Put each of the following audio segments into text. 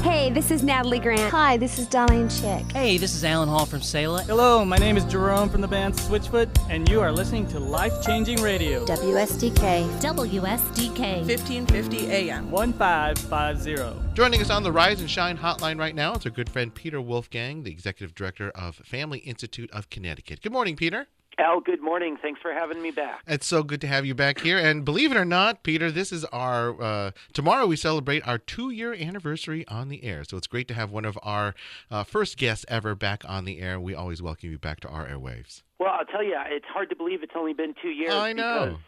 Hey, this is Natalie Grant. Hi, this is Darlene Chick. Hey, this is Alan Hall from Sailor. Hello, my name is Jerome from the band Switchfoot, and you are listening to Life-Changing Radio. WSDK. WSDK. 1550 AM. 1550. Joining us on the Rise and Shine hotline right now is our good friend Peter Wolfgang, the Executive Director of Family Institute of Connecticut. Good morning, Peter. Al, good morning. Thanks for having me back. It's so good to have you back here. And believe it or not, Peter, this is our, tomorrow we celebrate our 2-year anniversary on the air. So it's great to have one of our first guests ever back on the air. We always welcome you back to our airwaves. Well, I'll tell you, it's hard to believe it's only been 2 years. I know.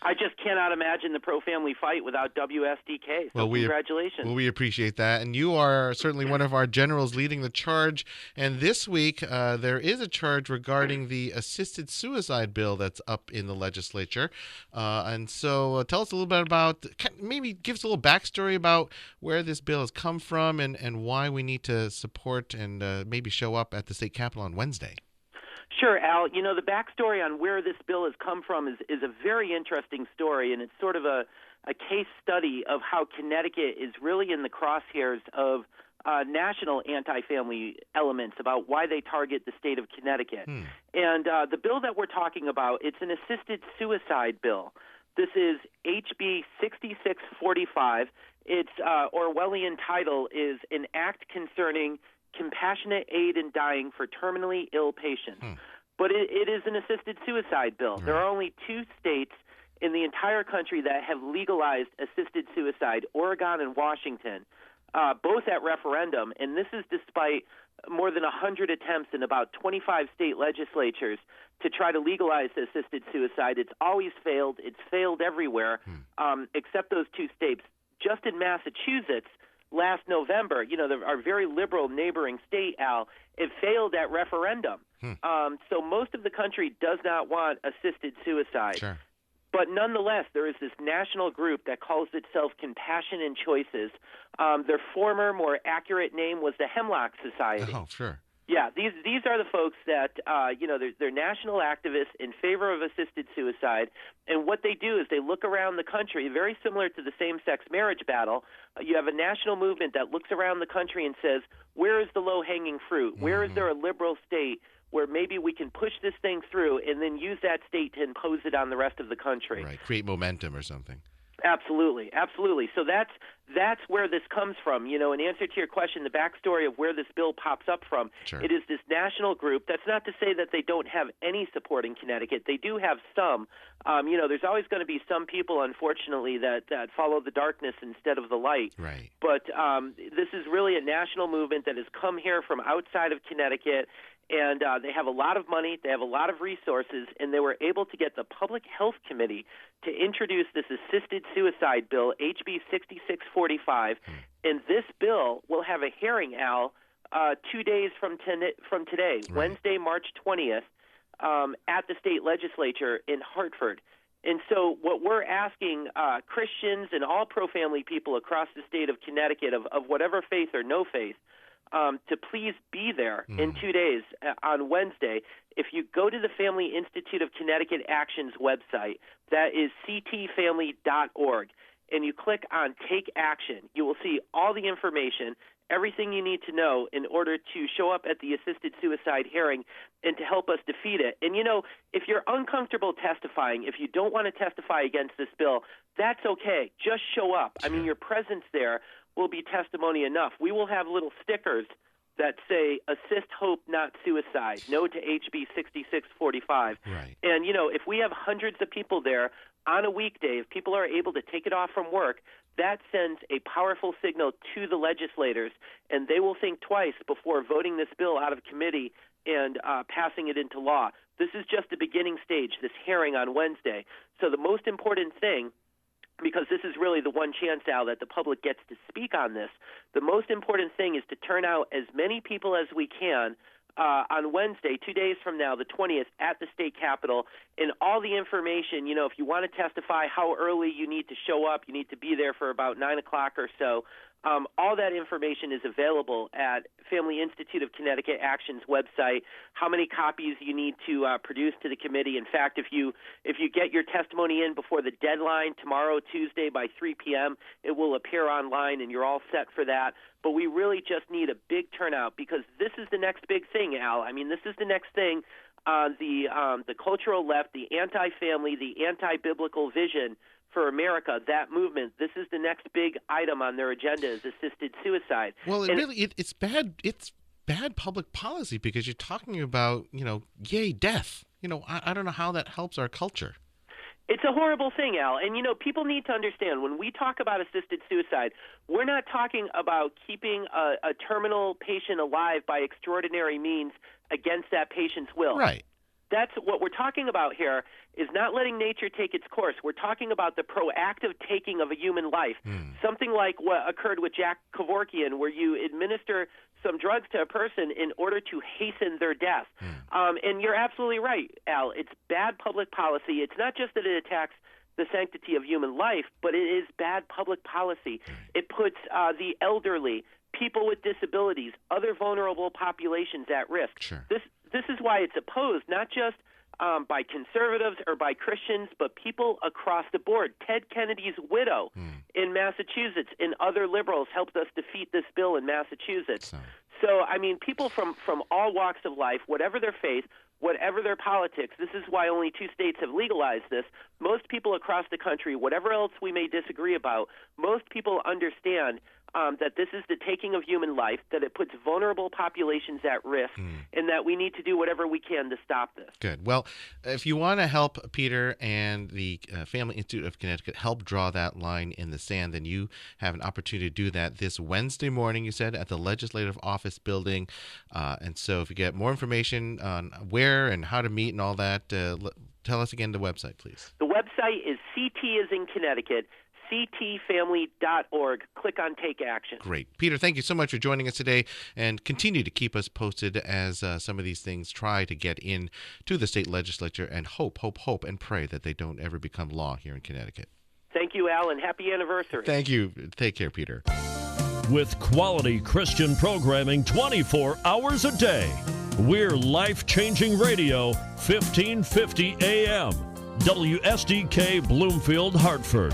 I just cannot imagine the pro-family fight without WSDK. So congratulations. We appreciate that. And you are certainly one of our generals leading the charge. And this week, there is a charge regarding the assisted suicide bill that's up in the legislature. And so tell us a little bit about, maybe give us a little backstory about where this bill has come from and why we need to support and maybe show up at the state capitol on Wednesday. Sure, Al. You know, the backstory on where this bill has come from is a very interesting story, and it's sort of a case study of how Connecticut is really in the crosshairs of national anti-family elements about why they target the state of Connecticut. And the bill that we're talking about, it's an assisted suicide bill. This is HB 6645. Its Orwellian title is An Act Concerning Compassionate Aid in Dying for Terminally Ill Patients. But it is an assisted suicide bill. There are only 2 states in the entire country that have legalized assisted suicide, Oregon and Washington, both at referendum. And this is despite more than 100 attempts in about 25 state legislatures to try to legalize assisted suicide. It's always failed. It's failed everywhere except those 2 states. Just in Massachusetts, last November, you know, our very liberal neighboring state, Al, it failed at referendum. So most of the country does not want assisted suicide. Sure. But nonetheless, there is this national group that calls itself Compassion and Choices. Their former, more accurate name was the Hemlock Society. Oh, sure. Yeah, these are the folks that, they're national activists in favor of assisted suicide. And what they do is they look around the country, very similar to the same-sex marriage battle. You have a national movement that looks around the country and says, where is the low-hanging fruit? Where is there a liberal state where maybe we can push this thing through and then use that state to impose it on the rest of the country? Right, create momentum or something. Absolutely, absolutely. So that's where this comes from. You know, in answer to your question, the backstory of where this bill pops up from, it is this national group. That's not to say that they don't have any support in Connecticut. They do have some. There's always going to be some people, unfortunately, that follow the darkness instead of the light. Right. But this is really a national movement that has come here from outside of Connecticut. And they have a lot of money, they have a lot of resources, and they were able to get the Public Health Committee to introduce this assisted suicide bill, HB 6645. And this bill will have a hearing, Al, 2 days from today, Wednesday, March 20th, at the state legislature in Hartford. And so what we're asking Christians and all pro-family people across the state of Connecticut, of whatever faith or no faith, to please be there in 2 days on Wednesday. If you go to the Family Institute of Connecticut Action's website, that is ctfamily.org, and you click on Take Action, you will see all the information, everything you need to know in order to show up at the assisted suicide hearing and to help us defeat it. And, you know, if you're uncomfortable testifying, if you don't want to testify against this bill, that's okay. Just show up. I mean, your presence there will be testimony enough. We will have little stickers that say, assist hope, not suicide, no to HB 6645. Right. And, you know, if we have hundreds of people there on a weekday, if people are able to take it off from work, that sends a powerful signal to the legislators, and they will think twice before voting this bill out of committee and passing it into law. This is just the beginning stage, this hearing on Wednesday. So the most important thing, because this is really the one chance, Al, that the public gets to speak on this, the most important thing is to turn out as many people as we can on Wednesday, 2 days from now, the 20th, at the state capitol, and all the information, you know, if you want to testify, how early you need to show up, you need to be there for about 9 o'clock or so. All that information is available at Family Institute of Connecticut Action's website. How many copies you need to produce to the committee. In fact, if you get your testimony in before the deadline tomorrow, Tuesday, by 3 p.m., it will appear online, and you're all set for that. But we really just need a big turnout because this is the next big thing, Al. I mean, this is the next thing. The cultural left, the anti-family, the anti-biblical vision for America, that movement, this is the next big item on their agenda is assisted suicide. Well, it's bad. It's bad public policy because you're talking about, yay, death. I don't know how that helps our culture. It's a horrible thing, Al. And, people need to understand when we talk about assisted suicide, we're not talking about keeping a terminal patient alive by extraordinary means against that patient's will. Right. That's what we're talking about here is not letting nature take its course. We're talking about the proactive taking of a human life, something like what occurred with Jack Kevorkian, where you administer some drugs to a person in order to hasten their death. And you're absolutely right, Al. It's bad public policy. It's not just that it attacks the sanctity of human life, but it is bad public policy. It puts the elderly, people with disabilities, other vulnerable populations at risk. Sure. This is why it's opposed, not just by conservatives or by Christians, but people across the board. Ted Kennedy's widow in Massachusetts and other liberals helped us defeat this bill in Massachusetts. So, I mean, people from all walks of life, whatever their faith, whatever their politics, this is why only 2 states have legalized this. Most people across the country, whatever else we may disagree about, most people understand that this is the taking of human life, that it puts vulnerable populations at risk, and that we need to do whatever we can to stop this. Good. Well, if you want to help Peter and the Family Institute of Connecticut help draw that line in the sand, then you have an opportunity to do that this Wednesday morning, you said, at the Legislative Office Building. And so if you get more information on where and how to meet and all that, tell us again the website, please. The website is CT as in Connecticut, ctfamily.org. Click on Take Action. Great. Peter, thank you so much for joining us today, and continue to keep us posted as some of these things try to get in to the state legislature, and hope, and pray that they don't ever become law here in Connecticut. Thank you, Al, and happy anniversary. Thank you. Take care, Peter. With quality Christian programming 24 hours a day, we're Life-Changing Radio, 1550 AM, WSDK Bloomfield, Hartford.